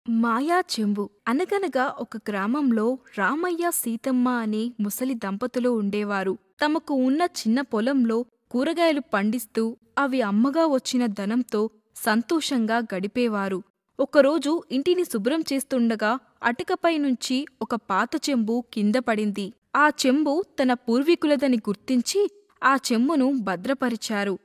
మాయా చెంబు అనగనగా ఒక గ్రామంలో రామయ్య సీతమ్మ అనే ముసలి దంపతులు ఉండేవారు. తమకు ఉన్న చిన్న పొలంలో కూరగాయలు పండిస్తూ అవి అమ్మగా వచ్చిన ధనంతో సంతోషంగా గడిపేవారు. ఒకరోజు ఇంటిని శుభ్రం చేస్తుండగా అటకపై నుంచి ఒక పాత చెంబు కింద పడింది. ఆ చెంబు తన పూర్వీకులదని గుర్తించి ఆ చెంబును భద్రపరిచారు.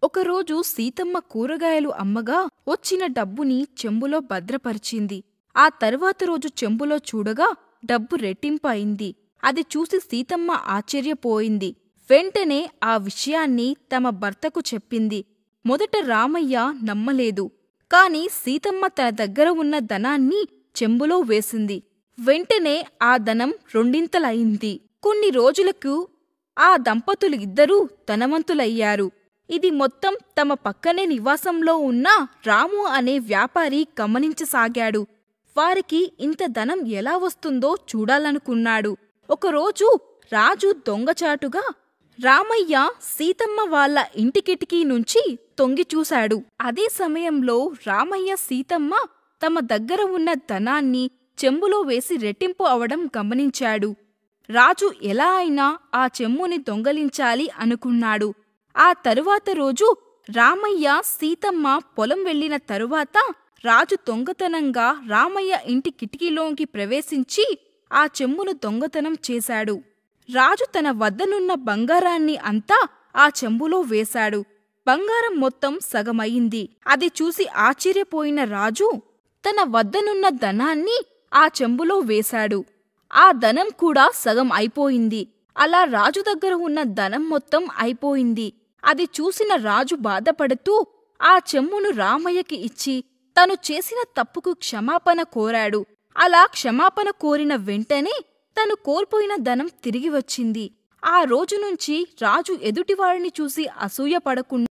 ఒకరోజు సీతమ్మ కూరగాయలు అమ్మగా వచ్చిన డబ్బుని చెంబులో భద్రపరిచింది. ఆ తరువాత రోజు చెంబులో చూడగా డబ్బు రెట్టింపు అయింది. అది చూసి సీతమ్మ ఆశ్చర్యపోయింది. వెంటనే ఆ విషయాన్ని తమ భర్తకు చెప్పింది. మొదట రామయ్య నమ్మలేదు. కాని సీతమ్మ తన దగ్గర ఉన్న ధనాన్ని చెంబులో వేసింది. వెంటనే ఆ ధనం రెండింతలయింది. కొన్ని రోజులకు ఆ దంపతులు ఇద్దరూ ధనవంతులయ్యారు. ఇది మొత్తం తమ పక్కనే నివాసంలో ఉన్న రాము అనే వ్యాపారి గమనించసాగాడు. వారికి ఇంత ధనం ఎలా వస్తుందో చూడాలనుకున్నాడు. ఒకరోజు రాజు దొంగచాటుగా రామయ్య సీతమ్మ వాళ్ళ ఇంటి కిటికీ నుంచి తొంగిచూశాడు. అదే సమయంలో రామయ్య సీతమ్మ తమ దగ్గర ఉన్న ధనాన్ని చెంబులో వేసి రెట్టింపు అవడం గమనించాడు. రాజు ఎలా అయినా ఆ చెంబుని దొంగలించాలి అనుకున్నాడు. ఆ తరువాత రోజు రామయ్య సీతమ్మ పొలం వెళ్లిన తరువాత రాజు దొంగతనంగా రామయ్య ఇంటి కిటికీలోకి ప్రవేశించి ఆ చెంబును దొంగతనం చేశాడు. రాజు తన వద్దనున్న బంగారాన్ని అంతా ఆ చెంబులో వేశాడు. బంగారం మొత్తం సగమయింది. అది చూసి ఆశ్చర్యపోయిన రాజు తన వద్దనున్న ధనాన్ని ఆ చెంబులో వేశాడు. ఆ ధనం కూడా సగం అయిపోయింది. అలా రాజు దగ్గర ఉన్న ధనం మొత్తం అయిపోయింది. అది చూసిన రాజు బాధపడుతూ ఆ చెంబును రామయ్యకి ఇచ్చి తను చేసిన తప్పుకు క్షమాపణ కోరాడు. అలా క్షమాపణ కోరిన వెంటనే తను కోల్పోయిన ధనం తిరిగి వచ్చింది. ఆ రోజునుంచి రాజు ఎదుటివారిని చూసి అసూయపడకుండా